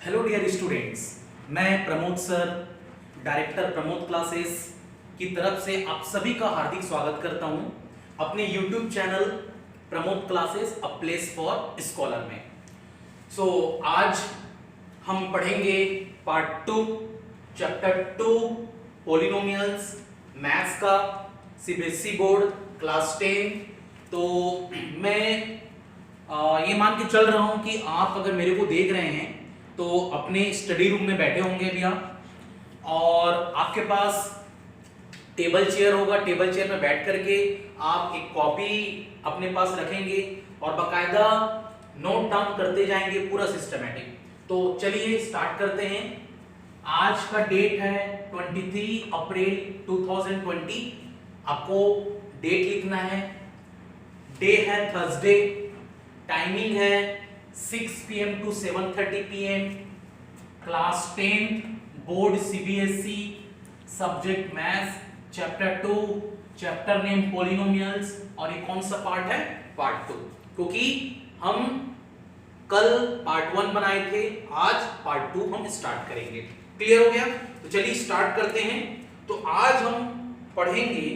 Hello dear students, मैं Pramod sir, director Pramod classes की तरफ से आप सभी का हार्दिक स्वागत करता हूं अपने YouTube channel Pramod classes a place for scholar में। आज हम पढ़ेंगे पार्ट 2 चैप्टर 2 पॉलिनोमियल्स, मैथ्स का, सीबीएसई बोर्ड क्लास 10। तो मैं ये मान के चल रहा हूं कि आप अगर मेरे को देख रहे हैं तो अपने स्टडी रूम में बैठे होंगे अभी आप, और आपके पास टेबल चेयर होगा। टेबल चेयर में बैठ करके आप एक कॉपी अपने पास रखेंगे और बाकायदा नोट डाउन करते जाएंगे, पूरा सिस्टमेटिक। तो चलिए स्टार्ट करते हैं। आज का डेट है 23 अप्रैल 2020। आपको डेट लिखना है, डे है थर्सडे, टाइमिंग है 6 PM to 7:30 PM, class 10 board CBSE, subject maths, chapter 2, chapter name polynomials, और ये कौन सा पार्ट है? पार्ट 2। क्योंकि हम कल पार्ट 1 बनाए थे, आज पार्ट 2 हम स्टार्ट करेंगे। क्लियर हो गया? तो चलिए स्टार्ट करते हैं। तो आज हम पढ़ेंगे,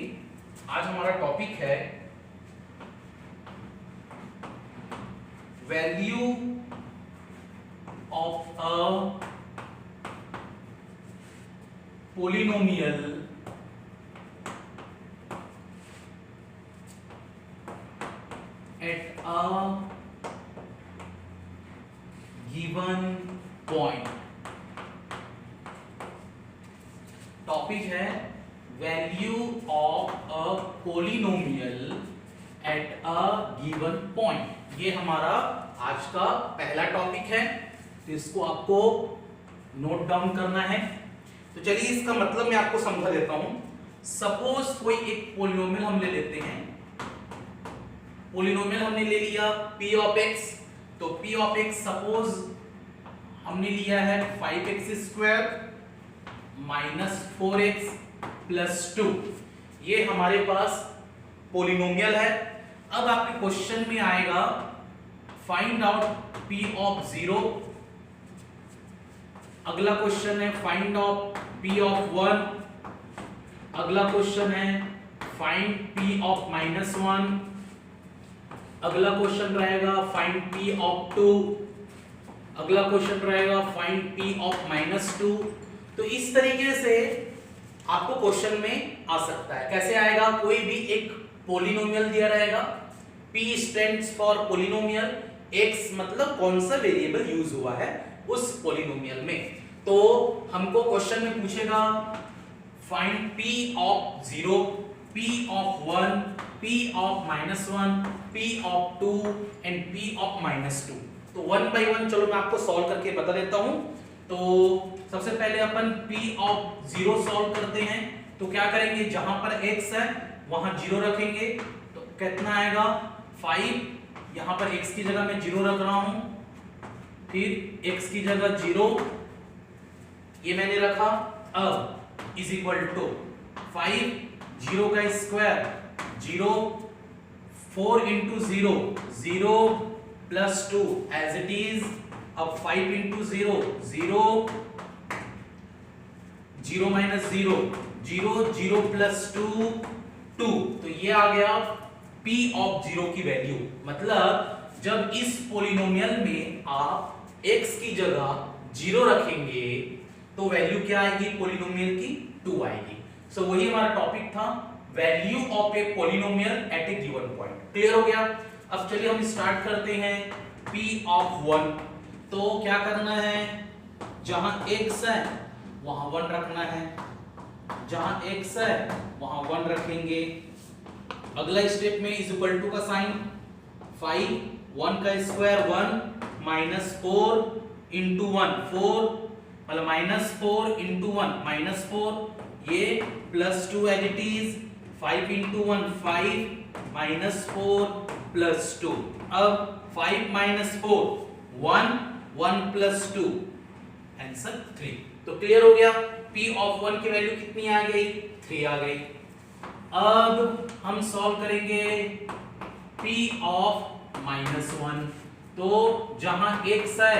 आज हमारा टॉपिक है value of a polynomial at a given point। Topic है value of a polynomial at a given point। ये हमारा आज का पहला टॉपिक है, तो इसको आपको नोट डाउन करना है। तो चलिए इसका मतलब मैं आपको समझा देता हूं। सपोज कोई एक पॉलिनोमियल हम ले लेते हैं। पॉलिनोमियल हमने ले लिया p ऑफ x। तो p ऑफ x सपोज हमने लिया है 5x² माइनस 4x प्लस 2। ये हमारे पास पॉलिनोमियल है। अब आपके क्वेश्चन में आएगा फाइंड आउट p ऑफ 0। अगला क्वेश्चन है फाइंड आउट p ऑफ 1। अगला क्वेश्चन है फाइंड p ऑफ -1। अगला क्वेश्चन रहेगा फाइंड p ऑफ 2। अगला क्वेश्चन रहेगा फाइंड p ऑफ -2। तो इस तरीके से आपको क्वेश्चन में आ सकता है। कैसे आएगा? कोई भी एक पॉलिनोमियल दिया रहेगा, p stands for polynomial, x मतलब कौन सा वेरिएबल यूज हुआ है उस पॉलिनोमियल में। तो हमको क्वेश्चन में पूछेगा find p of 0, p of 1, p of -1, p of 2 and p of -2। तो वन बाय वन चलो मैं आपको सॉल्व करके बता देता हूं। तो सबसे पहले अपन p ऑफ 0 सॉल्व करते हैं। तो क्या करेंगे, जहां पर x है वहां 0 रखेंगे। तो कितना आएगा 5। यहां पर x की जगह मैं 0 रख रहा हूं, फिर x की जगह 0 ये मैंने रखा। अब इज इक्वल टू 5 0 का square 0, 4 into 0 0 plus 2 as it is. अब 5 into 0 0, 0 minus 0 0, 0 plus 2 2। तो ये आ गया p ऑफ 0 की वैल्यू। मतलब जब इस पॉलिनोमियल में आप x की जगह 0 रखेंगे तो वैल्यू क्या आएगी पॉलिनोमियल की? 2 आएगी। सो वही हमारा टॉपिक था, value of a polynomial at a given point. Clear हो गया? अब चलिए हम स्टार्ट करते हैं p ऑफ 1। तो क्या करना है, जहां x है वहां 1 रखना है, जहां x है वहां 1 रखेंगे। अगला स्टेप में इज इक्वल टू का साइन, 5 1 का स्क्वायर 1 माइनस 4 इंटू 1 4, मतलब -4 इंटू 1 -4, ये plus 2 as it is. 5 into 1 5 minus 4 plus 2। अब 5 माइनस 4 1, 1 प्लस 2 आंसर 3। तो क्लियर हो गया, p ऑफ 1 की वैल्यू कितनी आ गई? 3 आ गई। अब हम सॉल्व करेंगे p ऑफ -1। तो जहां x है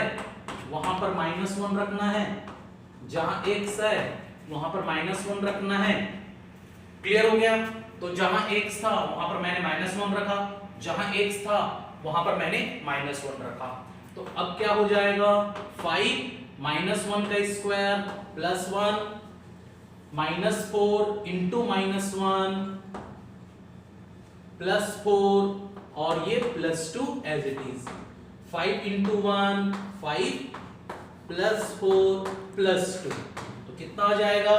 वहां पर -1 रखना है, जहां x है वहां पर -1 रखना है। क्लियर हो गया? तो जहां x था वहां पर मैंने -1 रखा, जहां x था वहां पर मैंने -1 रखा। तो अब क्या हो जाएगा, 5 -1 का स्क्वायर प्लस 1 -4 इंटू -1 प्लस 4 और ये +2 as it is. 5 into 1 5 plus 4 plus 2, तो कितना आ जाएगा,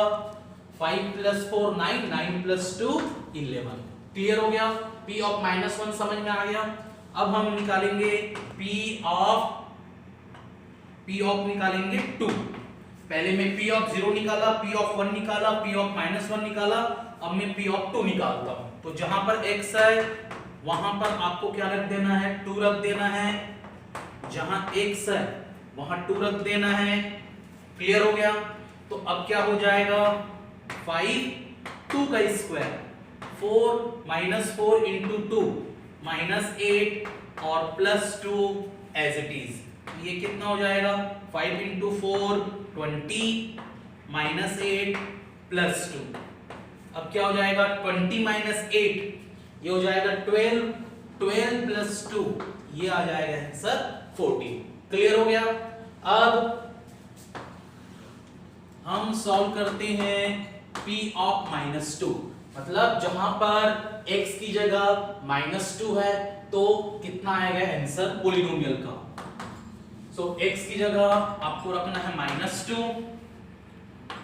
5 प्लस 4 9, 9 प्लस 2 11। क्लियर हो गया? P ऑफ -1 समझ में आ गया। अब हम निकालेंगे P ऑफ निकालेंगे 2। पहले मैं P ऑफ 0 निकाला, P ऑफ 1 निकाला, P ऑफ -1 निकाला, अब मैं P ऑफ 2 निकालता हूं। तो जहां पर x है वहां पर आपको क्या रख देना है, 2 रख देना है, जहां x है वहां 2 रख देना है। क्लियर हो गया? तो अब क्या हो जाएगा, 5 2 का स्क्वायर 4 -4 इंटू 2 -8 और प्लस 2 एज इट इज। ये कितना हो जाएगा, 5 इंटू 4 20 -8 प्लस 2। अब क्या हो जाएगा, 20 -8 ये हो जाएगा 12, 12 प्लस 2 ये आ जाएगा आंसर 14। क्लियर हो गया? अब हम सॉल्व करते हैं P ऑफ -2, मतलब जहां पर x की जगह -2 है तो कितना आएगा आंसर पॉलिनोमियल का। सो x की जगह आपको रखना है -2,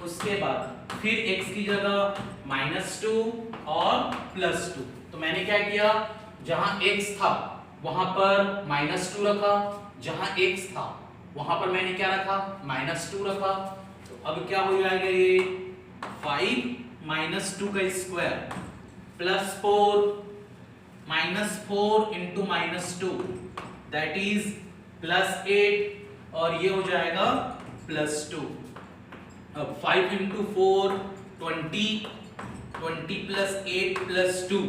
उसके बाद फिर x की जगह -2 और +2। तो मैंने क्या किया, जहां x था वहां पर -2 रखा, जहां x था वहां पर मैंने क्या रखा, -2 रखा। तो अब क्या हो जाएगा, ये 5 -2 का square plus 4 -4 into -2 that is +8 और ये हो जाएगा +2। अब 5 इंटू 4 20, 20 प्लस 8 प्लस 2।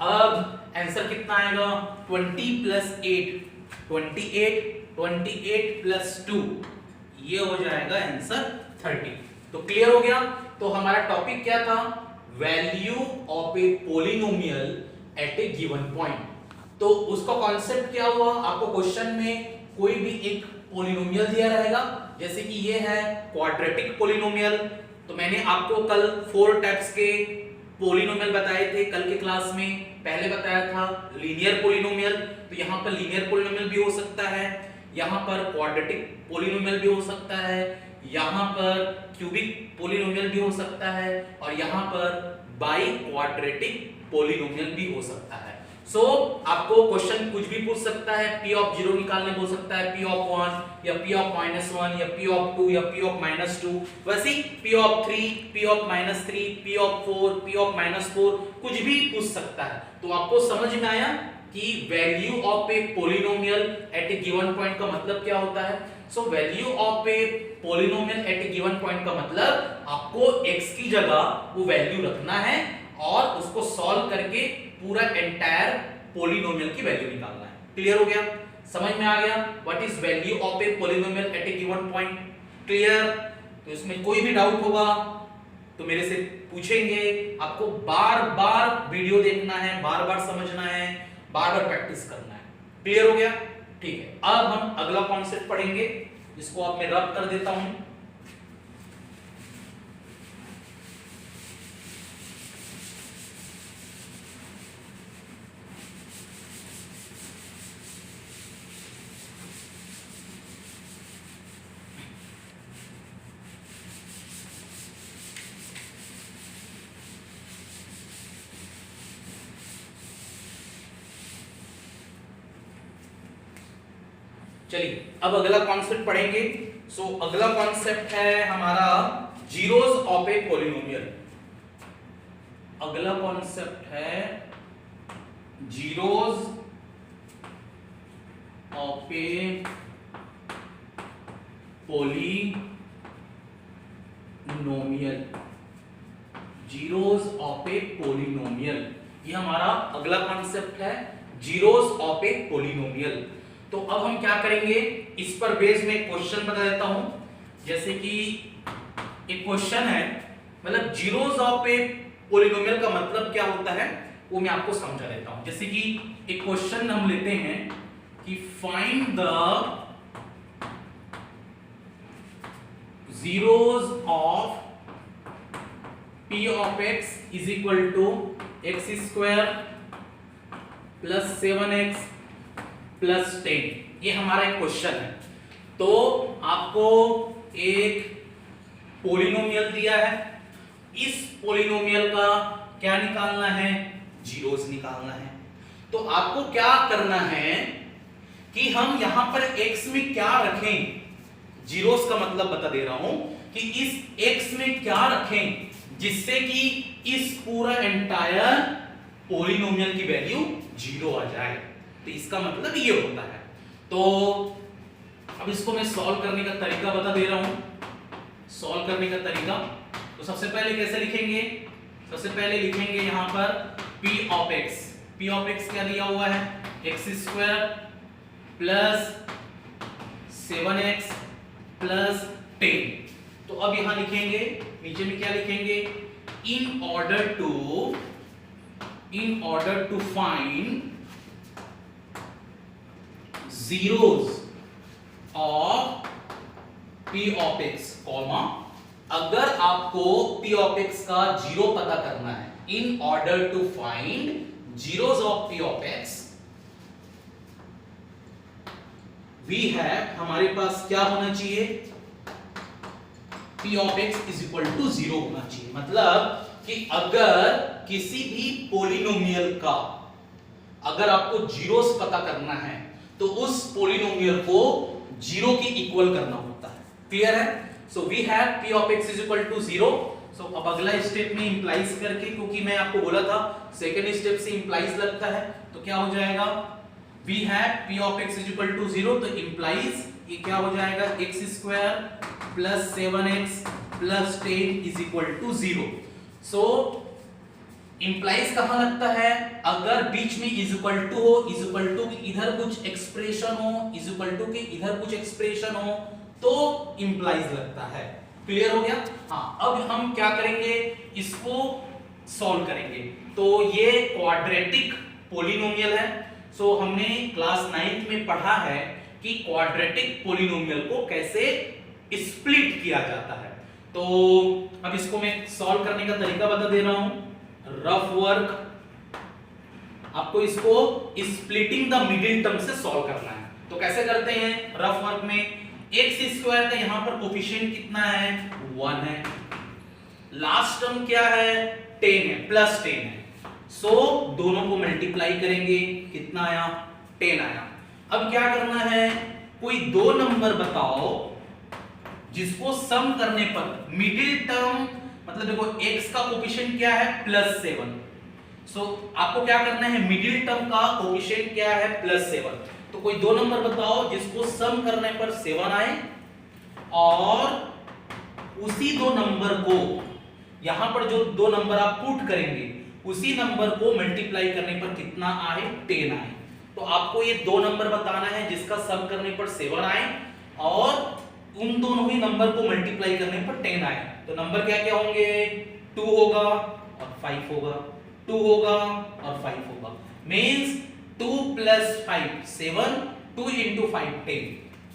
अब आंसर कितना आएगा, 20 प्लस 8 28, 28 प्लस 2 ये हो जाएगा आंसर 30। तो क्लियर हो गया? तो हमारा टॉपिक क्या था, value of a polynomial at a given point. तो उसका कॉन्सेप्ट क्या हुआ, आपको क्वेश्चन में कोई भी एक पॉलिनोमियल दिया रहेगा, जैसे कि ये है क्वाड्रेटिक पॉलिनोमियल। तो मैंने आपको कल 4 टाइप्स के पॉलिनोमियल बताए थे कल के क्लास में। पहले बताया था लीनियर पॉलिनोमियल, तो यहाँ पर लीनियर पॉलिनोमियल भी हो सकता है, यहाँ पर क्वाड्रेटिक पॉलिनोमियल भी हो सकता है, यहाँ पर क्यूबिक पॉलिनोमियल भी हो सकता है और यहाँ पर बाई क्वाड्रेटिक पॉलिनोमियल भी हो सकता है। सो आपको क्वेश्चन कुछ भी पूछ सकता है, P ऑफ 0 निकालने बोल सकता है, P ऑफ 1 या P ऑफ -1 या P ऑफ 2 या P ऑफ -2, वैसे ही P of 3, P of -3, P of 4, P of -4 कुछ भी पूछ सकता है। तो आपको समझ में आया कि value of a polynomial at a given point का मतलब क्या होता है। So value of a polynomial at a given point का मतलब आपको x की जगह वो वैल्यू रखना है और उसको सॉल्व करके पूरा एंटायर पॉलिनोमियल की वैल्यू निकालना है। क्लियर हो गया? समझ में आ गया what is value of a polynomial at a given point? Clear? तो इसमें कोई भी डाउट होगा तो मेरे से पूछेंगे। आपको बार-बार वीडियो देखना है, बार-बार समझना है, बार-बार प्रैक्टिस करना है। क्लियर हो गया? ठीक है, अब हम अगला कॉन्सेप्ट पढ़ेंगे, इसको आप मैं रब कर देता हूं। चलिए अब अगला कॉन्सेप्ट पढ़ेंगे। सो अगला कॉन्सेप्ट है हमारा जीरोस ऑफ ए पॉलिनोमियल। अगला कॉन्सेप्ट है zeros of a polynomial. Zeros of a polynomial, ये हमारा अगला कॉन्सेप्ट है, जीरोस ऑफ ए पॉलिनोमियल। तो अब हम क्या करेंगे, इस पर बेस में एक क्वेश्चन बता देता हूं। जैसे कि एक क्वेश्चन है, मतलब जीरोस ऑफ ए पॉलिनोमियल का मतलब क्या होता है वो मैं आपको समझा देता हूं। जैसे कि एक क्वेश्चन हम लेते हैं कि find the zeros of p of x is equal to x square plus 7x plus 10। ये हमारा एक क्वेश्चन है। तो आपको एक पॉलिनोमियल दिया है, इस पॉलिनोमियल का क्या निकालना है, जीरोस निकालना है। तो आपको क्या करना है कि हम यहां पर x में क्या रखें, जीरोस का मतलब बता दे रहा हूं कि इस x में क्या रखें जिससे कि इस पूरा एंटायर पॉलिनोमियल की वैल्यू जीरो आ जाए। तो इसका मतलब ये होता है। तो अब इसको मैं सॉल्व करने का तरीका बता दे रहा हूं। सॉल्व करने का तरीका, तो सबसे पहले कैसे लिखेंगे, सबसे पहले लिखेंगे यहां पर p of x। p of x क्या दिया हुआ है, x square plus 7x plus 10। तो अब यहां लिखेंगे, नीचे में क्या लिखेंगे, in order to find zeros of p of x, comma अगर आपको p of x का जीरो पता करना है, in order to find zeros of p of x we have, हमारे पास क्या होना चाहिए, p of x is equal to 0 होना चाहिए। मतलब कि अगर किसी भी पॉलिनोमियल का अगर आपको जीरोस पता करना है तो उस पॉलिनोमियल को जीरो के इक्वल करना होता है। क्लियर है? So we have p of x is equal to 0। So अब अगला स्टेप में इंप्लाइज करके, क्योंकि मैं आपको बोला था सेकंड स्टेप से इंप्लाइज लगता है, तो क्या हो जाएगा, we have p of x is equal to 0, तो इंप्लाइज ये क्या हो जाएगा, x square plus 7x plus 10 is equal to 0। So implies कहां लगता है, अगर बीच में इज इक्वल टू हो, इज इक्वल टू के इधर कुछ एक्सप्रेशन हो, इज इक्वल टू के इधर कुछ एक्सप्रेशन हो, तो इंप्लाइज लगता है। क्लियर हो गया? हाँ, अब हम क्या करेंगे, इसको सॉल्व करेंगे। तो ये क्वाड्रेटिक पॉलिनोमियल है। सो हमने क्लास 9th में पढ़ा है कि क्वाड्रेटिक पॉलिनोमियल को कैसे स्प्लिट किया जाता है। तो अब इसको मैं सॉल्व करने का तरीका बता दे रहा हूं, रफ वर्क। आपको इसको स्प्लिटिंग द मिडिल टर्म से सॉल्व करना है। तो कैसे करते हैं रफ वर्क में, x स्क्वायर का यहां पर कोफिशिएंट कितना है, 1 है, लास्ट टर्म क्या है, 10 है, प्लस 10 है। सो दोनों को मल्टीप्लाई करेंगे, कितना आया, 10 आया। अब क्या करना है, कोई दो नंबर बताओ जिसको सम करने पर मिडिल टर्म, मतलब देखो x का कोफिशिएंट क्या है, +7। सो आपको क्या करना है, मिडिल टर्म का कोफिशिएंट क्या है, +7। तो कोई दो नंबर बताओ जिसको सम करने पर 7 आए, और उसी दो नंबर को, यहां पर जो दो नंबर आप पुट करेंगे उसी नंबर को मल्टीप्लाई करने पर कितना आए, 10 आए। तो आपको ये दो नंबर बताना है जिसका सम करने पर 7 आए और उन दोनों ही नंबर को मल्टीप्लाई करने पर 10 आए। तो नंबर क्या क्या होंगे, 2 होगा और 5 होगा, 2 होगा और 5 होगा। मींस 2 + 5 7, 2 × 5 10।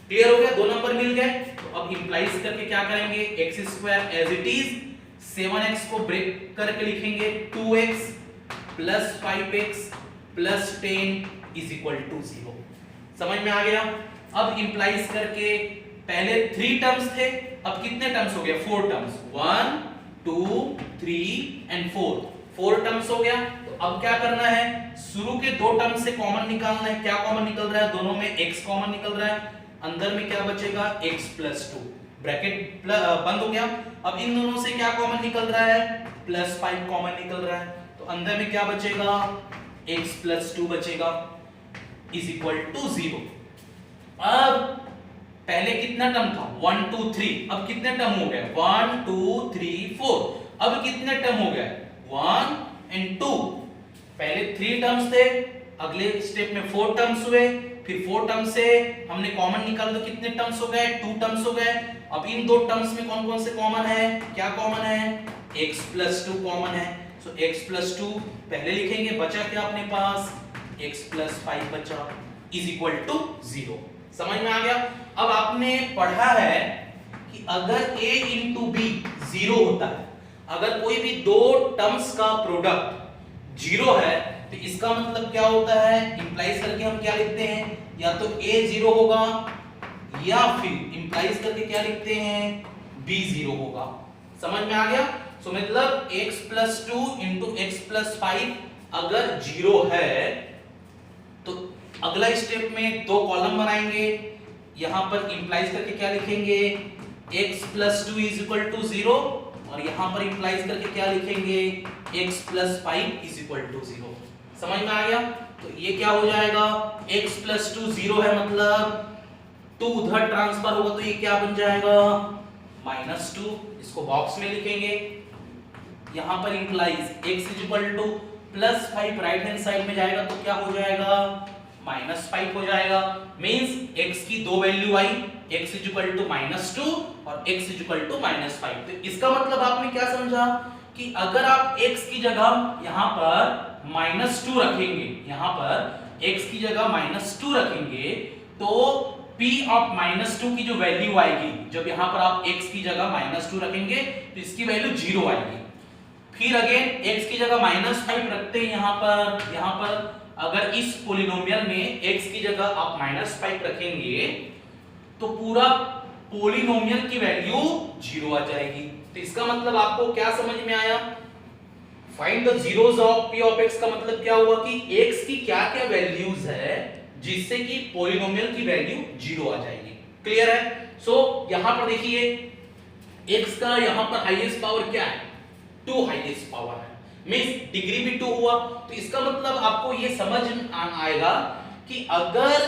क्लियर हो गया, दो नंबर मिल गए। तो अब इंप्लाइज करके क्या करेंगे, x² as it is, 7x को ब्रेक करके लिखेंगे 2x + 5x + 10 = 0। समझ में आ गया? अब इंप्लाइज करके पहले 3 टर्म्स थे, अब कितने टर्म्स हो गए, 4 टर्म्स, 1 2 3 एंड 4 टर्म्स हो गया। तो अब क्या करना है, शुरू के दो टर्म से कॉमन निकालना है। क्या कॉमन निकल रहा है, दोनों में x कॉमन निकल रहा है, अंदर में क्या बचेगा, x + 2, ब्रैकेट बंद हो गया। अब इन दोनों से क्या कॉमन निकल रहा है, +5 कॉमन निकल रहा है, तो अंदर में क्या बचेगा, x + 2 बचेगा = 0। अब पहले कितना टर्म था, 1 2 3, अब कितने टर्म हो गए, 1 2 3 4, अब कितने टर्म हो गए, 1 और 2। पहले 3 टर्म्स थे, अगले स्टेप में 4 टर्म्स हुए, फिर 4 टर्म से हमने कॉमन निकाल तो कितने टर्म्स हो गए, 2 टर्म्स हो गए। अब इन दो टर्म्स में कौन कौन से कॉमन है, क्या कॉमन है, x + 2 कॉमन है। सो x + 2 पहले लिखेंगे, बचा क्या अपने पास, x + 5 बचा = 0। समझ में आ गया। अब आपने पढ़ा है कि अगर a × b 0 होता है, अगर कोई भी दो टर्म्स का प्रोडक्ट 0 है तो इसका मतलब क्या होता है, इंप्लाइज करके हम क्या लिखते हैं, या तो a 0 होगा या फिर इंप्लाइज करके क्या लिखते हैं, b 0 होगा। समझ में आ गया। सो मतलब x + 2 × x + 5 अगर 0 है तो अगला स्टेप में दो कॉलम बनाएंगे, यहां पर इंप्लाइज करके क्या लिखेंगे, x + 2 = 0 और यहां पर इंप्लाइज करके क्या लिखेंगे, x + 5 = 0। समझ में आ गया। तो ये क्या हो जाएगा, x + 2 0 है मतलब 2 उधर ट्रांसफर होगा तो ये क्या बन जाएगा, -2। इसको बॉक्स में लिखेंगे, यहां पर implies x = +5 right hand side में जाएगा तो क्या हो जाएगा, -5 हो जाएगा। मींस x की दो वैल्यू आई, x = -2 और x = -5। तो इसका मतलब आपने क्या समझा कि अगर आप x की जगह यहां पर -2 रखेंगे, यहां पर x की जगह -2 रखेंगे तो p ऑफ -2 की जो वैल्यू आएगी, जब यहां पर आप x की जगह -2 रखेंगे तो इसकी वैल्यू 0 आएगी। फिर अगेन x की जगह -5 रखते हैं, यहां पर अगर इस पोलिनोमियल में x की जगह आप -5 रखेंगे तो पूरा पोलिनोमियल की वैल्यू 0 आ जाएगी। तो इसका मतलब आपको क्या समझ में आया, find the zeros of p of x का मतलब क्या हुआ कि x की क्या क्या वैल्यूज है जिससे कि पोलिनोमियल की वैल्यू 0 आ जाएगी। क्लियर है। सो यहां पर देखिए x का यहां पर हाईएस्ट पावर क्या है, 2 हाईएस्ट पावर है, मींस डिग्री भी 2 हुआ। तो इसका मतलब आपको ये समझ आएगा कि अगर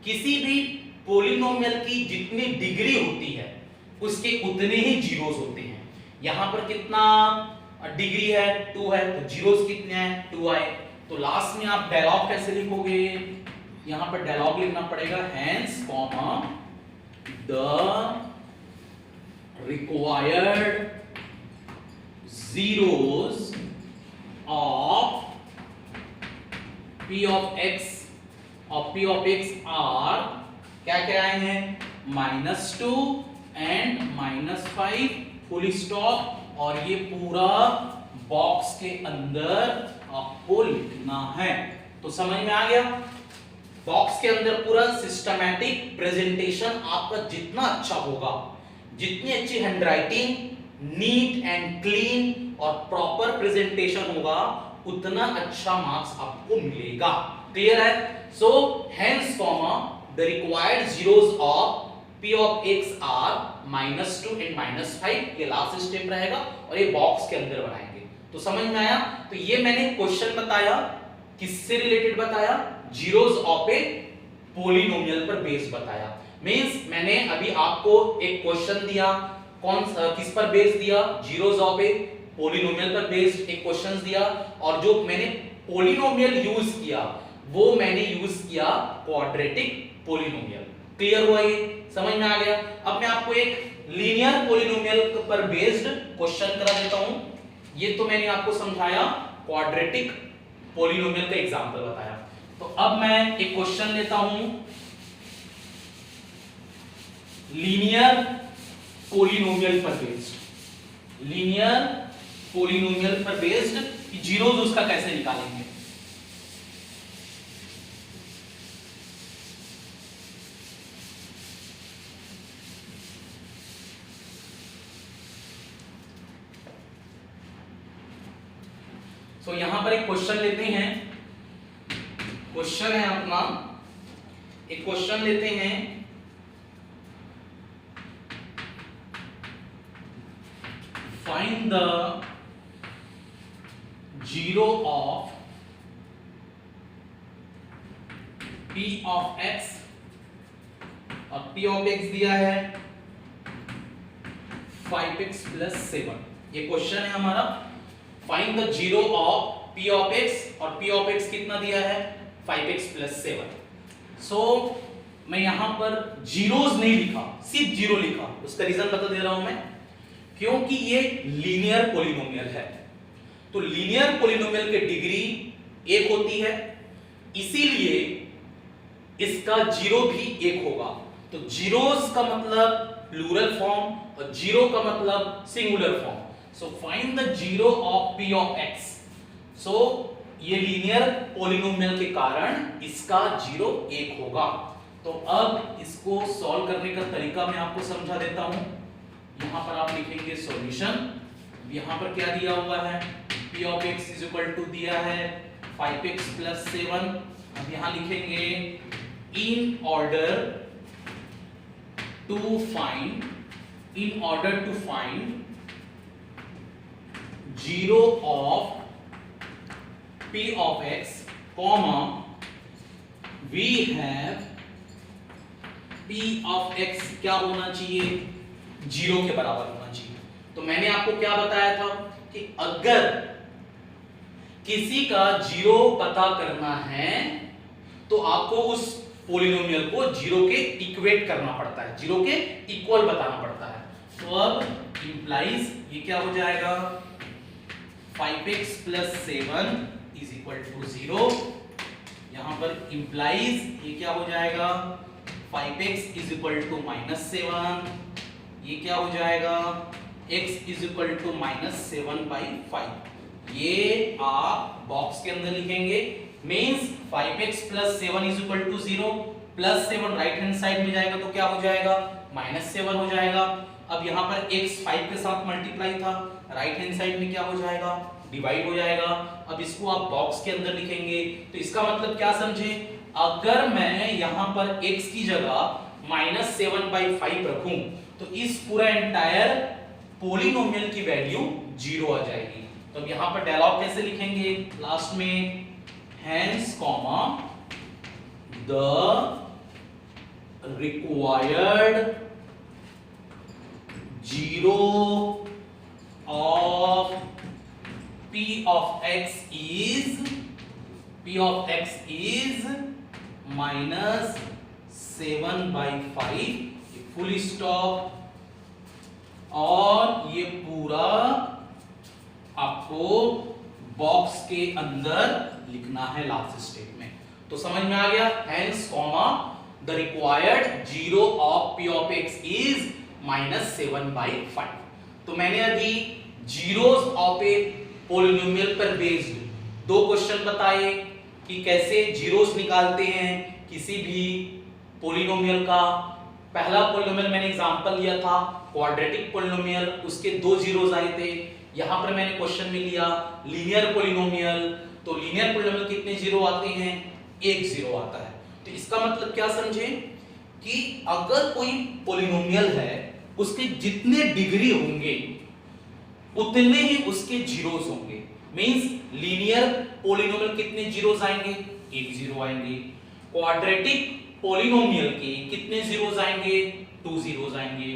किसी भी पोलिनोमियल की जितनी डिग्री होती है उसके उतने ही जीरोस होते हैं। यहां पर कितना डिग्री है, 2 है, तो जीरोस कितने हैं, 2 आए। तो लास्ट में आप डायलॉग कैसे लिखोगे, यहां पर डायलॉग लिखना पड़ेगा, hence comma the required zeros of p of x और p of x are क्या क्या आए हैं, -2 एंड -5 फुल स्टॉप। और ये पूरा बॉक्स के अंदर आपको लिखना है। तो समझ में आ गया। बॉक्स के अंदर पूरा सिस्टमैटिक प्रेजेंटेशन आपका जितना अच्छा होगा, जितनी अच्छी हैंडराइटिंग, नीट एंड क्लीन और प्रॉपर प्रेजेंटेशन होगा, उतना अच्छा मार्क्स आपको मिलेगा। क्लियर है। So hence comma the required zeros of p of x are -2 and -5, ये लास्ट स्टेप रहेगा और ये बॉक्स के अंदर बनाएंगे। तो समझ में आया। तो ये मैंने क्वेश्चन बताया, किससे रिलेटेड बताया, जीरोस ऑफ ए पोलिनोमियल पर बेस्ड बताया। मींस मैंने अभी आपको एक क्वेश्चन दिया, किस पर बेस्ड दिया, जीरोस ऑफ ए पोलिनोमियल पर बेस्ड एक क्वेश्चन दिया, और जो मैंने पोलिनोमियल यूज किया वो मैंने यूज किया क्वाड्रेटिक पोलिनोमियल। क्लियर हुआ, ये समझ में आ गया। अब मैं आपको एक लीनियर पोलिनोमियल पर बेस्ड क्वेश्चन करा देता हूं। ये तो मैंने आपको समझाया, क्वाड्रेटिक पोलिनोमियल का एग्जांपल बताया। तो अब मैं एक क्वेश्चन लेता हूं, लीनियर पोलिनोमियल पर बेस्ड, लीनियर पोलिनोमियल पर बेस्ड, जीरोस उसका कैसे निकालेंगे। तो यहां पर एक क्वेश्चन लेते हैं, क्वेश्चन है अपना, एक क्वेश्चन लेते हैं, find the zero of p of x, और p ऑफ x दिया है 5x + 7। ये क्वेश्चन है हमारा। Find the zero of p of x, और p ऑफ x कितना दिया है 5x + 7। सो मैं यहां पर जीरोस नहीं लिखा, सिर्फ जीरो लिखा। उसका रीजन बता दे रहा हूं मैं, क्योंकि ये लीनियर पॉलिनोमियल है। तो लीनियर पॉलिनोमियल की डिग्री एक होती है, इसीलिए इसका जीरो भी एक होगा। तो जीरोस का मतलब प्लूरल फॉर्म और जीरो का मतलब singular form. So find the zero of p of x। सो ये लीनियर पॉलिनोमियल के कारण इसका जीरो एक होगा। तो अब इसको सॉल्व करने का तरीका मैं आपको समझा देता हूं। यहां पर आप लिखेंगे सॉल्यूशन। यहां पर क्या दिया हुआ है, p of x is equal to दिया है 5x प्लस 7। अब यहां लिखेंगे in order to find zero of p of x, comma we have p of x क्या होना चाहिए, जीरो के बराबर होना चाहिए। तो मैंने आपको क्या बताया था कि अगर किसी का जीरो पता करना है तो आपको उस पॉलिनोमियल को जीरो के इक्वेट करना पड़ता है, जीरो के इक्वल बताना पड़ता है। तो अब इंप्लाइज ये क्या हो जाएगा, 5x plus 7 is equal to 0। यहां पर इंप्लाइज ये क्या हो जाएगा, 5x इज इक्वल टू -7। ये क्या हो जाएगा, x इज इक्वल टू -7/5। ये आप बॉक्स के अंदर लिखेंगे। Means 5x plus 7 is equal to 0, plus 7 right hand side में जाएगा तो क्या हो जाएगा, -7 हो जाएगा। अब यहाँ पर x 5 के साथ मल्टीप्लाई था, राइट हैंड साइड में क्या हो जाएगा, डिवाइड हो जाएगा। अब इसको आप बॉक्स के अंदर लिखेंगे। तो इसका मतलब क्या समझे, अगर मैं यहाँ पर x की जगह -7/5 रखूं तो इस पूरा एंटायर पॉलिनोमियल की वैल्यू 0 आ जाएगी। तो अब यहाँ पर डायलॉग कैसे लिखेंगे, लास्ट में hence comma the required zero of p of x is -7/5, full stop. और ये पूरा आपको बॉक्स के अंदर लिखना है लास्ट स्टेप में। तो समझ में आ गया, hence comma the required zero of p of x is -7/5। तो मैंने अभी जीरोस ऑफ ए पॉलिनोमियल पर बेस्ड दो क्वेश्चन बताए कि कैसे जीरोस निकालते हैं किसी भी पॉलिनोमियल का। पहला पॉलिनोमियल मैंने एग्जांपल लिया था क्वाड्रेटिक पॉलिनोमियल, उसके दो जीरोस आए थे। यहां पर मैंने क्वेश्चन में लिया लीनियर पॉलिनोमियल, तो लीनियर पॉलिनोमियल कितने जीरो आते हैं, एक जीरो आता है। तो इसका मतलब क्या समझे कि अगर कोई पॉलिनोमियल है उसके जितने डिग्री होंगे उतने ही उसके जीरोस होंगे। मींस लीनियर पॉलिनोमियल कितने जीरोस आएंगे, एक जीरो आएंगे। क्वाड्रेटिक पॉलिनोमियल के कितने जीरोस आएंगे, 2 जीरोस आएंगे।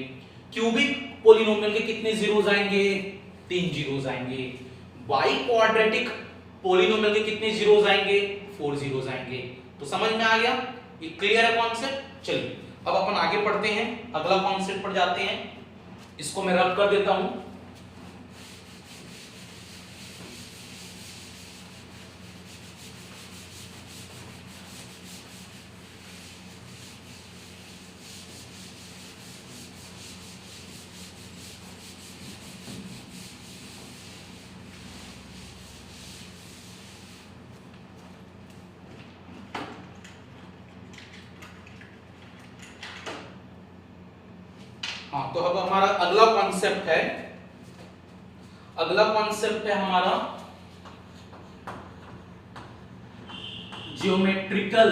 क्यूबिक पॉलिनोमियल के कितने जीरोस आएंगे, 3 जीरोस आएंगे। बाई क्वाड्रेटिक पॉलिनोमियल के कितने जीरोस आएंगे, 4 जीरोस आएंगे। तो समझ में आ गया, ये क्लियर है कॉन्सेप्ट। चलिए अब अपन आगे पढ़ते हैं, अगला कॉन्सेप्ट पर जाते हैं। इसको मैं रब कर देता हूं। हाँ, तो अब हमारा अगला कॉन्सेप्ट है, हमारा geometrical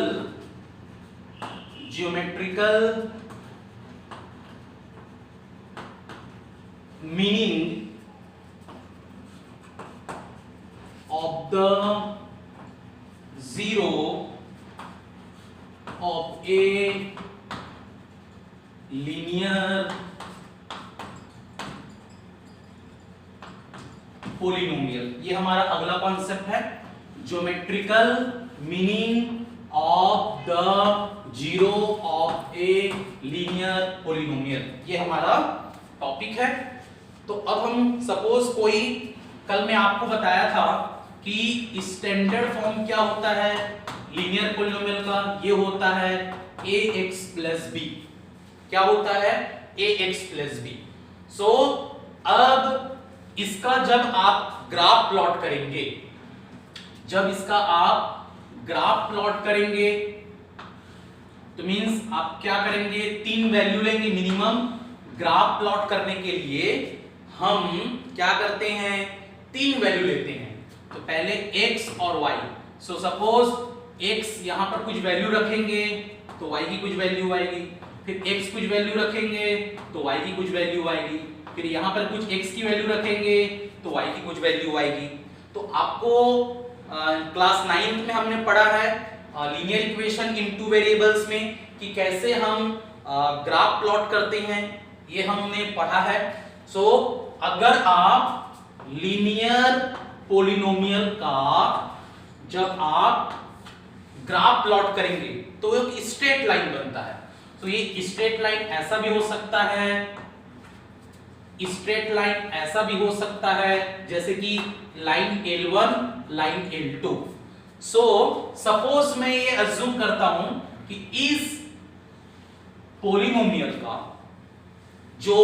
meaning of the zero of a linear polynomial. ये हमारा अगला कॉन्सेप्ट है, geometrical meaning of the zero of a linear polynomial, ये हमारा टॉपिक है। तो अब हम सपोज कोई, कल मैं आपको बताया था कि स्टैंडर्ड फॉर्म क्या होता है लीनियर पॉलिनोमियल का, ये होता है ax प्लस बी। क्या होता है? ax plus B. सो अब इसका जब आप ग्राफ प्लॉट करेंगे, जब इसका आप ग्राफ प्लॉट करेंगे तो मींस आप क्या करेंगे, 3 वैल्यू लेंगे मिनिमम। ग्राफ प्लॉट करने के लिए हम क्या करते हैं, 3 वैल्यू लेते हैं। तो पहले x और y। सो सपोज x यहां पर कुछ वैल्यू रखेंगे तो y की कुछ वैल्यू आएगी, फिर x कुछ वैल्यू रखेंगे तो y की कुछ वैल्यू आएगी, फिर यहां पर कुछ x की वैल्यू रखेंगे तो y की कुछ वैल्यू आएगी। तो आपको क्लास 9th में हमने पढ़ा है लीनियर इक्वेशन इन 2 वेरिएबल्स में कि कैसे हम ग्राफ प्लॉट करते हैं, ये हमने पढ़ा है। सो अगर आप लीनियर पॉलिनोमियल का जब आप ग्राफ प्लॉट करेंगे तो एक स्ट्रेट लाइन बनता है। तो ये स्ट्रेट लाइन ऐसा भी हो सकता है, स्ट्रेट लाइन ऐसा भी हो सकता है जैसे कि line L1 line L2। So suppose मैं ये अज्यूम करता हूं कि इस पॉलिनोमियल का जो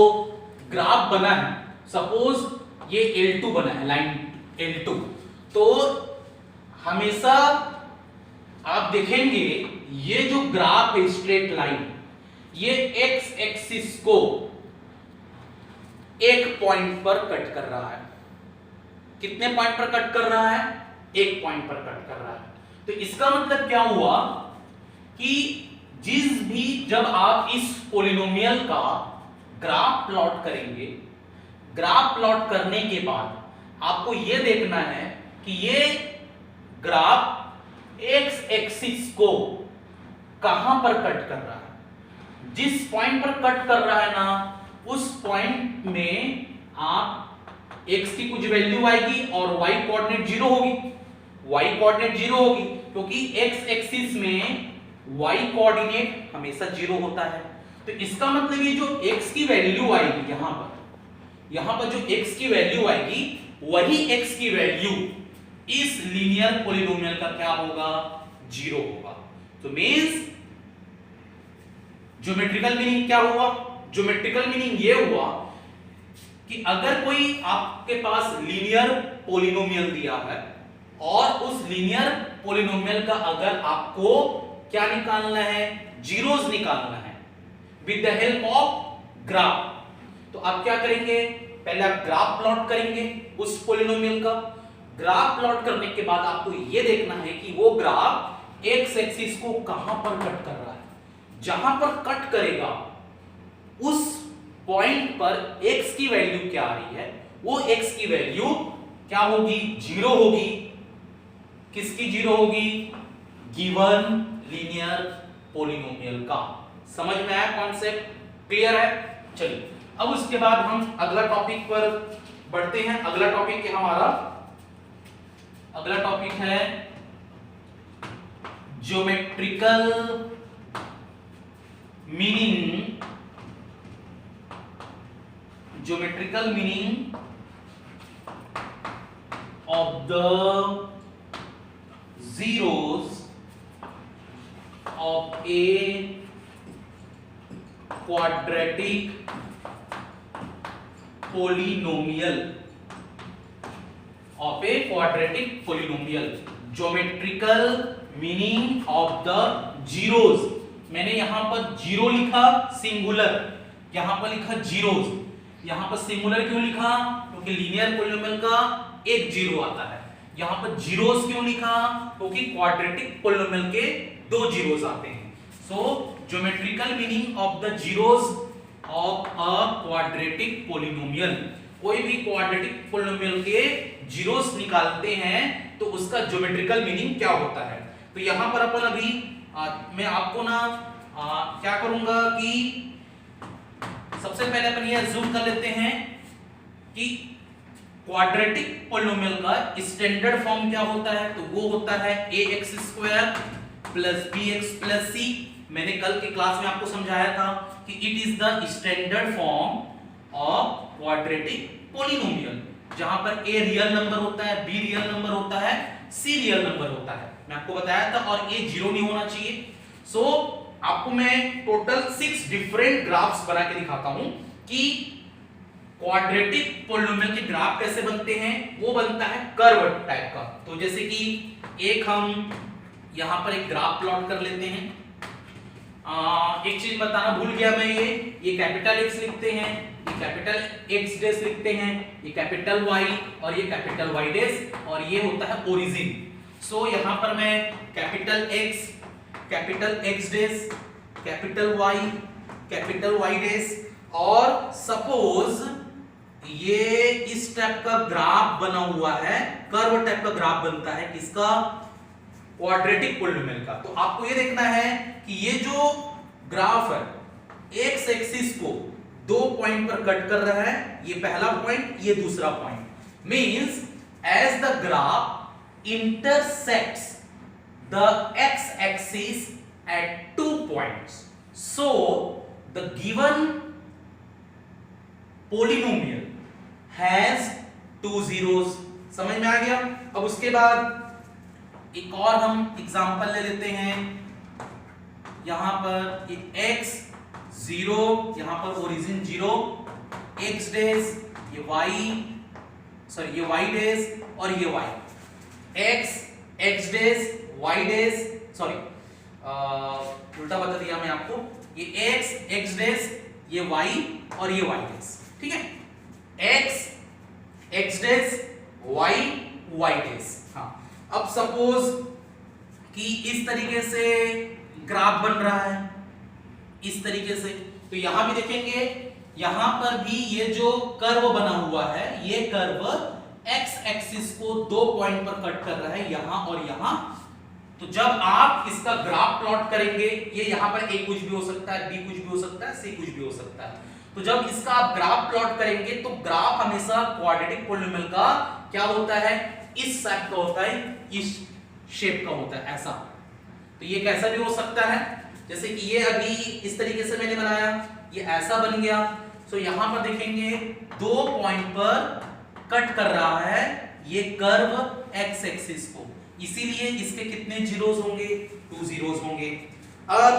ग्राफ बना है, सपोज ये L2 बना है, लाइन L2, तो हमेशा आप देखेंगे ये जो ग्राफ है स्ट्रेट लाइन, ये x एक्सिस को एक पॉइंट पर कट कर रहा है। कितने पॉइंट पर कट कर रहा है? एक पॉइंट पर कट कर रहा है। तो इसका मतलब क्या हुआ कि जब आप इस पॉलिनोमियल का ग्राफ प्लॉट करेंगे, ग्राफ प्लॉट करने के बाद आपको यह देखना है कि ये ग्राफ x एक्सिस को कहां पर कट कर रहा है। जिस पॉइंट पर कट कर रहा है ना, उस पॉइंट में आप x की कुछ वैल्यू आएगी और y कोऑर्डिनेट 0 होगी। y कोऑर्डिनेट 0 होगी क्योंकि x एक्सिस में y कोऑर्डिनेट हमेशा 0 होता है। तो इसका मतलब ये जो x की वैल्यू आएगी यहां पर जो x की वैल्यू आएगी, वही x की वैल्यू इस लीनियर पॉलिनोमियल का क्या होगा? 0 होगा। तो मींस ज्योमेट्रिकल मीनिंग क्या हुआ? ज्योमेट्रिकल मीनिंग ये हुआ कि अगर कोई आपके पास लीनियर पॉलिनोमियल दिया है और उस लीनियर पॉलिनोमियल का अगर आपको क्या निकालना है? जीरोस निकालना है with the help of graph. तो आप क्या करेंगे? पहले आप ग्राफ प्लॉट करेंगे उस पॉलिनोमियल का। ग्राफ प्लॉट करने के बाद आपको यह देखना है कि वो ग्राफ एक्स एक्सिस को कहां पर कट कर रहा है। जहां पर कट करेगा उस पॉइंट पर x की वैल्यू क्या आ रही है, वो x की वैल्यू क्या होगी? 0 होगी। किसकी 0 होगी? गिवन लीनियर पॉलिनोमियल का। समझ में आया कॉन्सेप्ट? क्लियर है? चलिए अब उसके बाद हम अगला टॉपिक पर बढ़ते हैं। अगला टॉपिक है हमारा, अगला टॉपिक है geometrical meaning, geometrical meaning of the zeros of a quadratic polynomial, of a quadratic polynomial। Geometrical meaning of the zeros. मैंने यहां पर जीरो लिखा सिंगुलर, यहां पर लिखा जीरोस। यहां पर सिंगुलर क्यों लिखा? क्योंकि लीनियर पॉलिनोमियल का एक जीरो आता है। यहां पर जीरोस क्यों लिखा? क्योंकि क्वाड्रेटिक पॉलिनोमियल के 2 जीरोस आते हैं। So geometrical meaning of the zeros of a quadratic polynomial. कोई भी क्वाड्रेटिक पॉलिनोमियल के जीरोस निकालते हैं तो उसका ज्योमेट्रिकल मीनिंग क्या होता है। तो यहां पर अपन अभी मैं आपको ना क्या करूंगा कि सबसे पहले अपन ये अज्यूम कर लेते हैं कि क्वाड्रेटिक पॉलिनोमियल का स्टैंडर्ड फॉर्म क्या होता है। तो वो होता है ax² + bx + c मैंने कल के क्लास में आपको समझाया था कि it is the standard form of quadratic polynomial, जहां पर a रियल नंबर होता है, b रियल नंबर होता है, c रियल नंबर होता है। मैं आपको बताया था, और a जीरो नहीं होना चाहिए। सो आपको मैं टोटल 6 डिफरेंट ग्राफ्स बना के दिखाता हूं कि क्वाड्रेटिक पॉलिनोमियल के ग्राफ कैसे बनते हैं। वो बनता है कर्व टाइप का। तो जैसे कि एक हम यहां पर एक ग्राफ प्लॉट कर लेते हैं। एक चीज बताना भूल गया मैं, ये कैपिटल X लिखते हैं, ये कैपिटल X डैश लिखते हैं, ये कैपिटल Y और ये कैपिटल Y डैश, और ये होता है ओरिजिन। सो यहां पर मैं capital X, capital X dash, capital Y, capital Y dash, और सपोज ये इस टाइप का ग्राफ बना हुआ है, कर्व टाइप का ग्राफ बनता है किसका, क्वाड्रेटिक पॉलिनोमियल का। तो आपको ये देखना है कि ये जो ग्राफ है एक्स एक्सिस को 2 पॉइंट पर कट कर रहा है, ये पहला पॉइंट, ये दूसरा point. Means as the graph intersects the X axis at 2 points, so the given polynomial has 2 zeros. समझ में आ गया। अब उसके बाद एक और हम एग्जांपल ले लेते हैं। यहां पर ये x 0, यहां पर ओरिजिन 0, x डैश, ये y, सॉरी ये y डैश और ये y, x dash, y dash, sorry उल्टा बता दिया मैं आपको, ये x डैश, ये y और ये y डैश। ठीक है, x डैश, y डैश। हाँ, अब सपोज कि इस तरीके से ग्राफ बन रहा है, इस तरीके से, तो यहां भी देखेंगे, यहां पर भी ये जो कर्व बना हुआ है, ये कर्व एक्स एक्सिस को 2 पॉइंट पर कट कर रहा है, यहां और यहां। तो जब आप इसका ग्राफ प्लॉट करेंगे, ये यहां पर a कुछ भी हो सकता है, b कुछ भी हो सकता है, c कुछ भी हो सकता है। तो जब इसका आप ग्राफ प्लॉट करेंगे तो ग्राफ हमेशा क्वाड्रेटिक पॉलिनोमियल का क्या होता है, इस शेप का होता है, इस शेप का होता है, ऐसा। तो ये कैसा भी हो सकता है, जैसे कि ये अभी इस तरीके से मैंने बनाया, ये ऐसा बन गया। सो यहां पर देखेंगे 2 पॉइंट पर कट कर रहा है ये कर्व एक्स एक्सिस को, इसीलिए इसके कितने जीरोस होंगे, 2 जीरोस होंगे। अब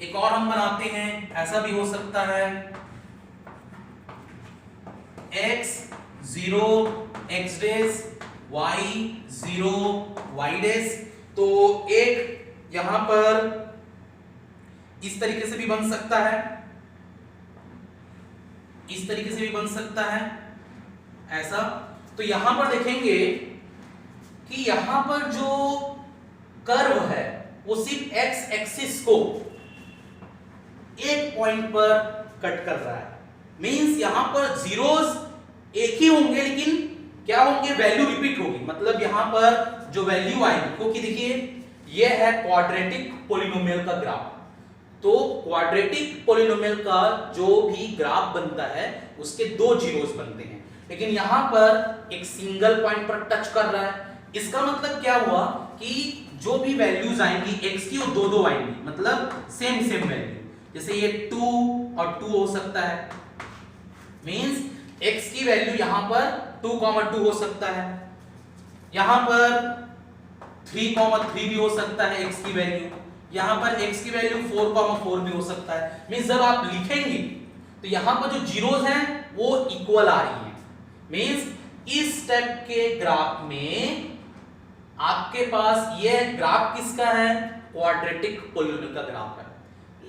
एक और हम बनाते हैं, ऐसा भी हो सकता है x 0 x dash, y 0 y dash. तो एक यहां पर इस तरीके से भी बन सकता है, इस तरीके से भी बन सकता है, ऐसा। तो यहां पर देखेंगे कि यहां पर जो कर्व है वो सिर्फ एक्स एक्सिस को 1 पॉइंट पर कट कर रहा है। मींस यहां पर जीरोस एक ही होंगे, लेकिन क्या होंगे, वैल्यू रिपीट होगी। मतलब यहां पर जो वैल्यू आएगी, क्योंकि देखिए ये है क्वाड्रेटिक पॉलिनोमियल का ग्राफ। तो क्वाड्रेटिक पॉलिनोमियल का जो भी ग्राफ बनता है उसके 2 जीरोस बनते हैं, लेकिन यहां पर एक सिंगल पॉइंट पर टच कर रहा है। इसका मतलब क्या हुआ कि जो भी वैल्यूज आएंगी x की, वो 2 आएंगी, मतलब सेम वैल्यू। जैसे ये 2 और 2 हो सकता है, मींस x की वैल्यू यहां पर 2,2 हो सकता है, यहां पर 3,3 भी हो सकता है x की वैल्यू, यहां पर x की वैल्यू 4,4 भी हो सकता है। मींस जब आप लिखेंगे तो यहां पर जो जीरोस हैं वो इक्वल आ रही हैं। मींस इस टाइप के ग्राफ में आपके पास ये ग्राफ किसका है, क्वाड्रेटिक पॉलिनोमियल का ग्राफ है,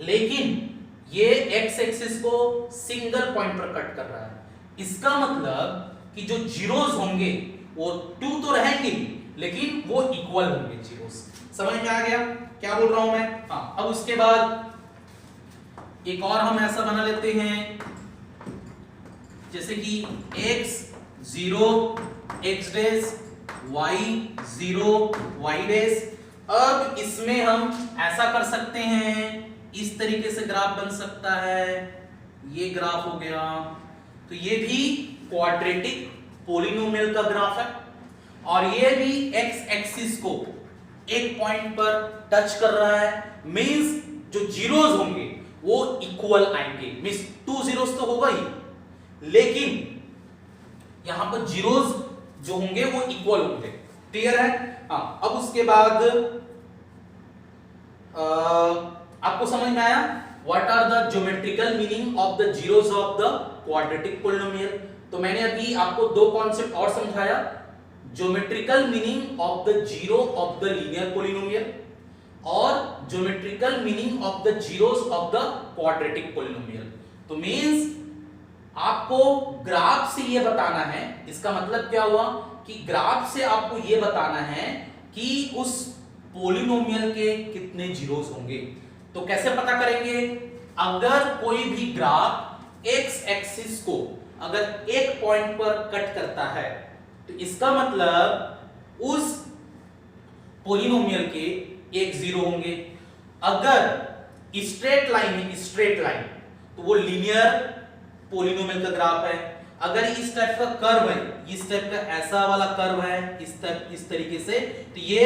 लेकिन ये x एक्सिस को सिंगल पॉइंट पर कट कर रहा है। इसका मतलब कि जो जीरोस होंगे वो 2 तो रहेंगे, लेकिन वो इक्वल होंगे जीरोस। समझ में आ गया क्या बोल रहा हूं मैं। हाँ, अब उसके बाद एक और हम ऐसा बना लेते हैं, जैसे कि x 0 x dash, y 0 y dash. अब इसमें हम ऐसा कर सकते हैं, इस तरीके से ग्राफ बन सकता है, ये ग्राफ हो गया। तो ये भी क्वाड्रेटिक पॉलिनोमियल का ग्राफ है, और ये भी x एक्सिस को 1 पॉइंट पर टच कर रहा है, मींस जो जीरोस होंगे वो इक्वल आएंगे, मींस 2 जीरोस तो होगा ही, लेकिन यहां पर जीरोस जो होंगे वो इक्वल होंगे। क्लियर है? हाँ, अब उसके बाद आपको समझ में आया what are the geometrical meaning of the zeros of the quadratic polynomial. तो मैंने अभी आपको दो कॉन्सेप्ट और समझाया, geometrical meaning of the zero of the linear polynomial और geometrical meaning of the zeros of the quadratic polynomial. तो means आपको ग्राफ से यह बताना है, इसका मतलब क्या हुआ कि ग्राफ से आपको यह बताना है कि उस पॉलिनोमियल के कितने जीरोस होंगे। तो कैसे पता करेंगे? अगर कोई भी ग्राफ एक्स एक्सिस को अगर एक पॉइंट पर कट करता है तो इसका मतलब उस पॉलिनोमियल के एक जीरो होंगे। अगर स्ट्रेट लाइन है, स्ट्रेट लाइन, तो वो लीनियर पॉलिनोमियल का ग्राफ है। अगर इस टाइप का कर्व है, इस टाइप का ऐसा वाला कर्व है, इस तरीके से, तो ये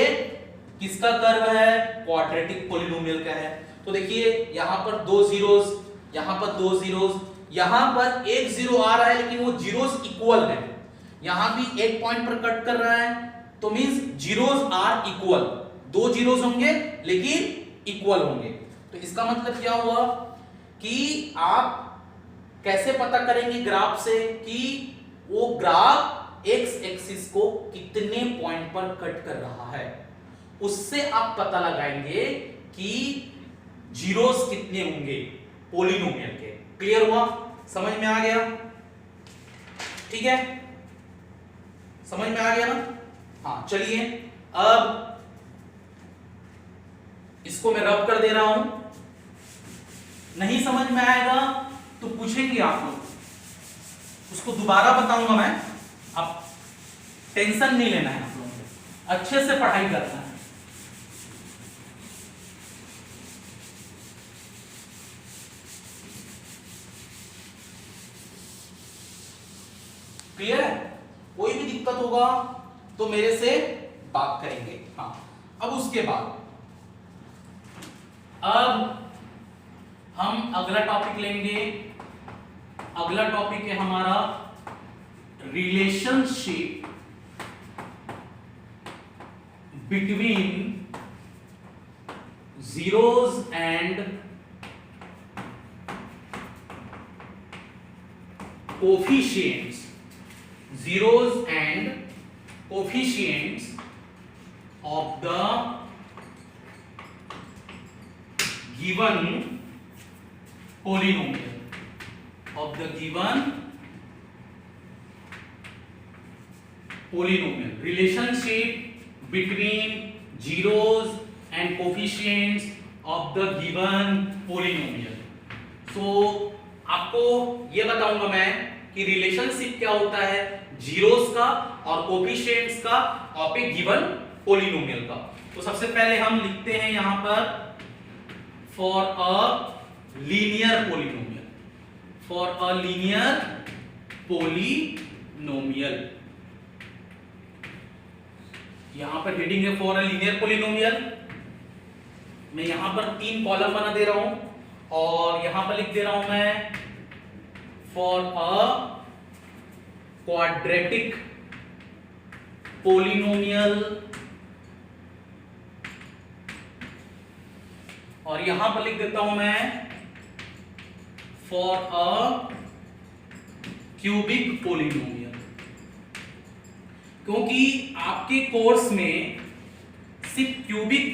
किसका कर्व है? क्वाड्रेटिक पॉलिनोमियल का है। तो देखिए यहां पर दो जीरोस, यहां पर दो जीरोस, यहां पर एक जीरो आ रहा है लेकिन वो जीरोस इक्वल है। यहां भी एक पॉइंट पर कट कर रहा है तो मींस जीरोस आर इक्वल, दो जीरोस होंगे लेकिन इक्वल होंगे। तो इसका मतलब क्या हुआ कि आप कैसे पता करेंगे ग्राफ से कि वो ग्राफ एक्स एक्सिस को कितने पॉइंट पर कट कर रहा है, उससे आप पता लगाएंगे कि जीरोस कितने होंगे पॉलिनोमियल के। क्लियर हुआ? समझ में आ गया? ठीक है, समझ में आ गया ना? हाँ, चलिए अब इसको मैं रब कर दे रहा हूं। नहीं समझ में आएगा तो पूछेंगे आप लोग, उसको दोबारा बताऊंगा मैं। आप टेंशन नहीं लेना है, आप लोगों को अच्छे से पढ़ाई करना है। क्लियर है? कोई भी दिक्कत होगा तो मेरे से बात करेंगे। हाँ, अब उसके बाद अब हम अगला टॉपिक लेंगे। अगला टॉपिक है हमारा relationship between zeros and coefficients, zeros and coefficients of the given polynomial, of the given polynomial, relationship between zeros and coefficients of the given polynomial. So आपको ये बताऊंगा मैं कि रिलेशनशिप क्या होता है जीरोस का और कोफिशिएंट्स का ऑफ ए गिवन पॉलिनोमियल का। तो सबसे पहले हम लिखते हैं यहां पर for a linear polynomial, for a linear polynomial, यहां पर हेडिंग है फॉर अ लीनियर पॉलिनोमियल। मैं यहां पर 3 कॉलम बना दे रहा हूं और यहां पर लिख दे रहा हूं मैं for a quadratic polynomial, और यहां पर लिख देता हूं मैं for a cubic polynomial, क्योंकि आपके कोर्स में सिर्फ क्यूबिक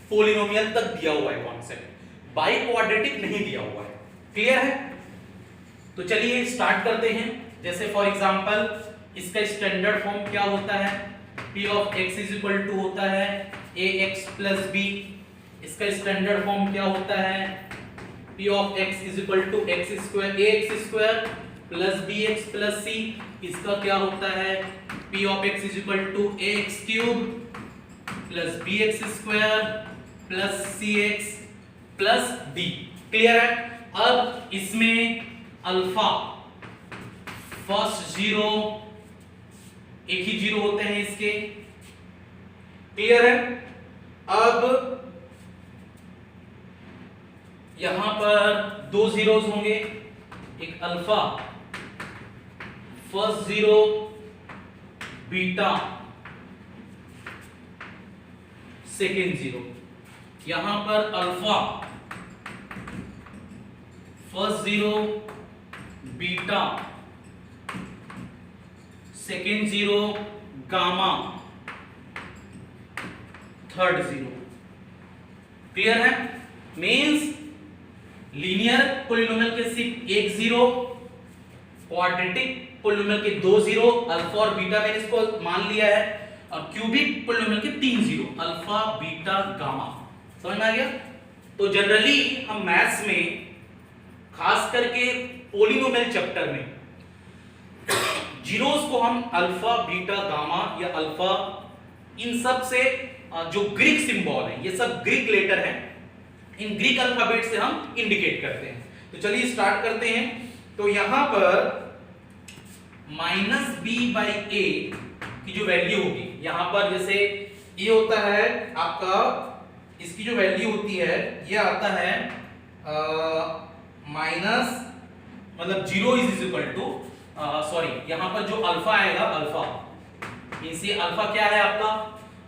पोलिनोमियल तक दिया हुआ है कॉन्सेप्ट, बाई क्वाड्रेटिक नहीं दिया हुआ है। क्लियर है? तो चलिए स्टार्ट करते हैं। जैसे फॉर एग्जांपल इसका स्टैंडर्ड फॉर्म क्या होता है? p of x is equal to होता है ax प्लस b। इसका स्टैंडर्ड फॉर्म क्या होता है? p of x is equal to x square ax square plus bx plus c। इसका क्या होता है? p of x is equal to ax cube plus bx square plus cx plus d। Clear है? अब इसमें अल्फा फर्स्ट जीरो, एक ही zero होते हैं इसके। क्लियर है? अब यहां पर दो जीरोस होंगे, एक alpha first zero, beta second zero. यहां पर alpha first zero, beta second zero, gamma third zero. Clear है? मींस लीनियर पॉलिनोमियल के सिर्फ एक जीरो, क्वाड्रेटिक पॉलिनोमियल के दो जीरो, अल्फा और बीटा मैंने इसको मान लिया है, और क्यूबिक पॉलिनोमियल के तीन जीरो, अल्फा बीटा गामा। समझ में आ गया? तो जनरली हम मैथ्स में खास करके पॉलिनोमियल चैप्टर में जीरोस को हम अल्फा बीटा गामा या अल्फा, इन सब से जो ग्रीक सिंबल है, ये सब ग्रीक लेटर हैं, इन ग्रीक अल्फाबेट से हम इंडिकेट करते हैं। तो चलिए स्टार्ट करते हैं। तो यहां पर माइनस बी बाई ए की जो वैल्यू होगी, यहां पर जैसे ये होता है आपका, इसकी जो वैल्यू होती है ये आता है माइनस, मतलब zero is equal to, sorry यहां पर जो अल्फा आएगा, अल्फा इनसे अल्फा क्या है आपका,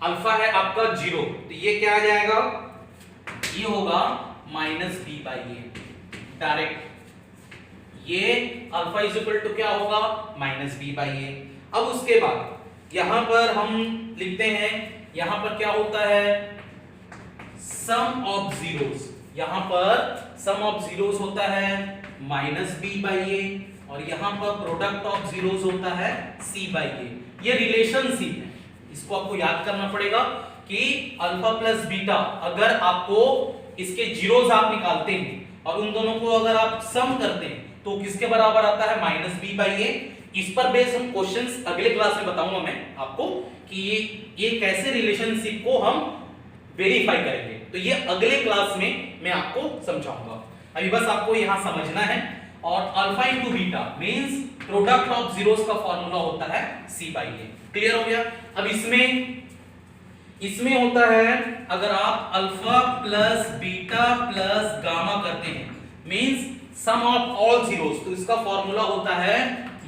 अल्फा है आपका जीरो, तो ये क्या आ जाएगा, ये होगा minus B by A direct. ये अल्फा इज इक्वल टू क्या होगा, माइनस बी बाई ए। अब उसके बाद यहां पर हम लिखते हैं, यहां पर क्या होता है, सम ऑफ जीरोस, यहां पर सम ऑफ जीरोस होता है माइनस बी बाई ए, और यहां पर प्रोडक्ट ऑफ जीरोस होता है सी बाई ए। ये रिलेशनशिप है, इसको आपको याद करना पड़ेगा कि अल्फा प्लस बीटा, अगर आपको इसके जीरोस आप निकालते हैं और उन दोनों को अगर आप सम करते हैं तो किसके बराबर आता है, माइनस बी बाई ए। इस पर बेस हम क्वेश्चंस अगले क्लास में बताऊंगा मैं आपको कि ये कैसे रिलेशनशिप को हम वेरीफाई करेंगे, तो ये अगले क्लास में मैं आपको समझाऊंगा। अभी बस आपको यहां समझना है। और alpha into beta means product of zeros का फॉर्मूला होता है सी बाई ए। क्लियर हो गया? अब इसमें होता है, अगर आप alpha plus beta plus gamma करते हैं means sum of all zeros, तो इसका फॉर्मूला होता है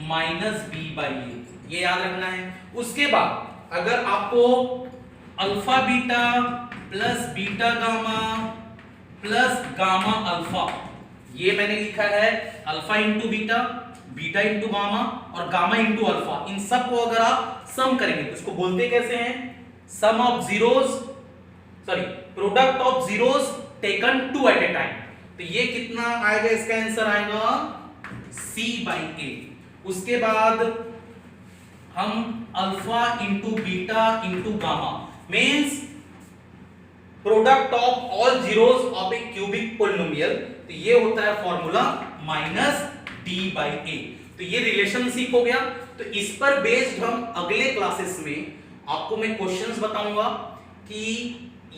माइनस बी बाई ए, ये याद रखना है। उसके बाद अगर आपको alpha beta plus beta gamma plus gamma alpha, ये मैंने लिखा है alpha into beta, beta into gamma और गामा इंटू अल्फा, इन सब को अगर आप सम करेंगे तो इसको बोलते कैसे हैं, sum of zeros, sorry product of zeros taken two at a time. तो ये कितना आएगा, इसका आंसर आएगा सी बाई ए। उसके बाद हम alpha into beta into gamma means product of all zeros of A cubic polynomial, तो ये होता है फॉर्मूला माइनस डी बाई ए। तो ये रिलेशनशिप हो गया। तो इस पर बेस्ड हम अगले क्लासेस में आपको मैं क्वेश्चंस बताऊंगा कि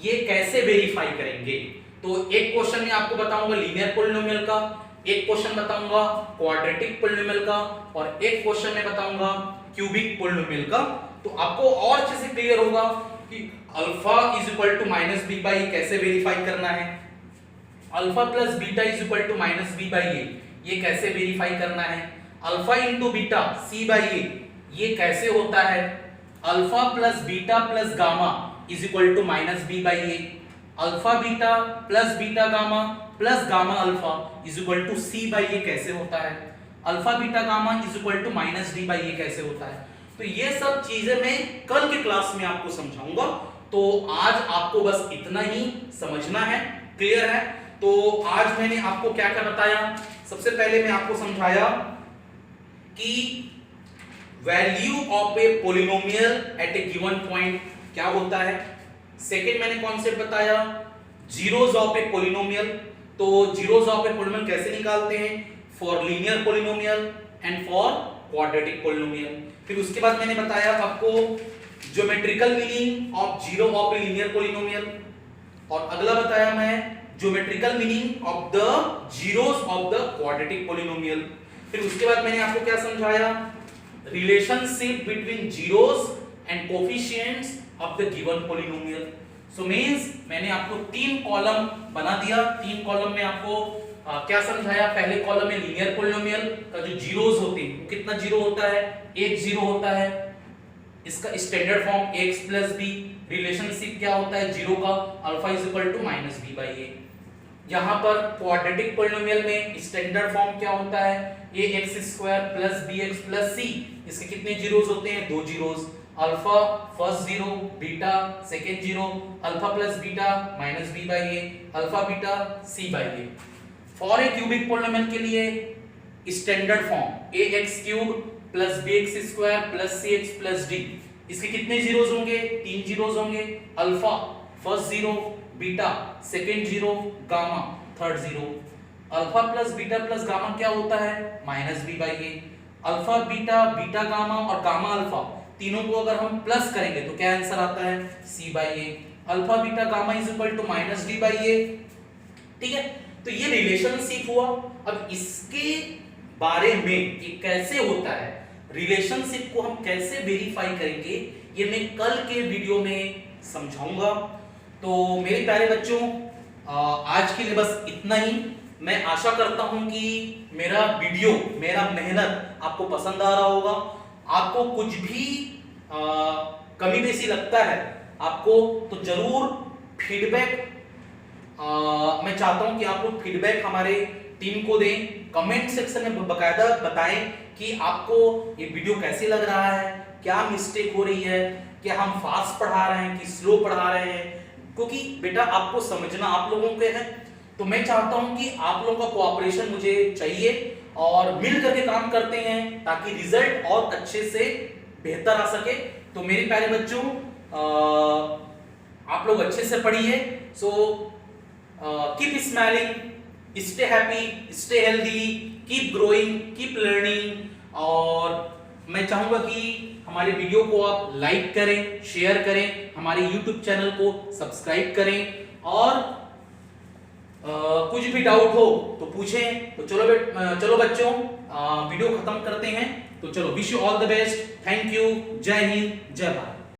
ये कैसे वेरीफाई करेंगे। तो एक क्वेश्चन में आपको बताऊंगा लीनियर पॉलिनोमियल का, एक क्वेश्चन बताऊंगा क्वाड्रेटिक पॉलिनोमियल का, और एक क्वेश्चन में बताऊंगा क्यूबिक पॉलिनोमियल का। तो आपको और अच्छे से क्लियर होगा कि alpha is equal to minus B by कैसे वेरीफाई करना है, alpha plus beta is equal to minus B by A, ये कैसे वेरीफाई करना है, alpha into beta C by A, ये कैसे होता है, alpha plus beta plus gamma is equal to minus B by A, alpha beta plus beta gamma plus gamma alpha is equal to C by A कैसे होता है, alpha beta gamma is equal to minus D by A कैसे होता है। तो ये सब चीजें मैं कल के क्लास में आपको समझाऊंगा। तो आज आपको बस इतना ही समझना है, क्लियर है? तो आज मैंने आपको क्या क्या बताया, सबसे पहले मैं आपको समझाया कि value of a polynomial at a given point क्या होता है। सेकंड मैंने कॉन्सेप्ट बताया जीरोस ऑफ ए पॉलिनोमियल, तो जीरोस ऑफ ए पॉलिनोमियल कैसे निकालते हैं for linear polynomial and for quadratic polynomial. फिर उसके बाद मैंने बताया आपको geometrical meaning of zero of a linear polynomial, और अगला बताया मैं geometrical meaning of the zeros of the quadratic polynomial. फिर उसके बाद मैंने आपको क्या समझाया, relationship between zeros and coefficients of the given polynomial. So means मैंने आपको 3 कॉलम बना दिया। 3 कॉलम में आपको क्या समझाया? पहले कॉलम में लीनियर पॉलिनोमियल का जो जीरोस होते हैं, कितना जीरो होता है? एक जीरो होता है। इसका standard form x plus B. Relationship क्या होता है जीरो का? Alpha is equal to minus B by A. यहाँ पर क्वाड्रेटिक पॉलिनोमियल में स्टैंडर्ड फॉर्म क्या होता है? A X square plus B X plus C. इसके कितने जीरोस होते हैं? 2 zeros. Alpha first zero, beta second zero, alpha plus beta minus B by A, alpha beta C by A. For a cubic polynomial के लिए standard form A X cube plus B X square plus C X plus D. इसके कितने zeros होंगे? 3 zeros होंगे। Alpha first zero, beta second zero, gamma third zero. Alpha plus gamma क्या होता है? Minus B by A. Alpha beta, beta gamma और gamma alpha तीनों को अगर हम प्लस करेंगे तो क्या आंसर आता है? C by A. Alpha beta gamma is equal to minus D by A. ठीक है, तो ये रिलेशनशिप हुआ। अब इसके बारे में ये कैसे होता है, रिलेशनशिप को हम कैसे वेरीफाई करेंगे, ये मैं कल के वीडियो में समझाऊंगा। तो मेरे प्यारे बच्चों, आज के लिए बस इतना ही। मैं आशा करता हूं कि मेरा वीडियो, मेरा मेहनत आपको पसंद आ रहा होगा। आपको कुछ भी कमी बेसी लगता है आपको, तो जरूर फीडबैक, मैं चाहता हूं कि आप लोग फीडबैक हमारे टीम को दें। कमेंट सेक्शन में बकायदा बताएं कि आपको ये वीडियो कैसे लग रहा है, क्या मिस्टेक हो रही है, क्या हम फास्ट पढ़ा रहे हैं कि स्लो पढ़ा रहे हैं। क्योंकि बेटा आपको समझना आप लोगों के है, तो मैं चाहता हूं कि आप लोगों का कोऑपरेशन मुझे चाहिए और मिल करके काम करते हैं ताकि रिजल्ट और अच्छे से बेहतर आ सके। तो मेरे प्यारे बच्चों, आप लोग अच्छे से पढ़िए। So keep smiling, stay happy, stay healthy, keep growing, keep learning. और मैं चाहूंगा कि हमारे वीडियो को आप लाइक करें, शेयर करें, हमारे YouTube चैनल को सब्सक्राइब करें और कुछ भी डाउट हो तो पूछें। तो चलो बच्चों, वीडियो खत्म करते हैं। तो चलो, wish you all the best. Thank you. जय हिंद, जय भारत।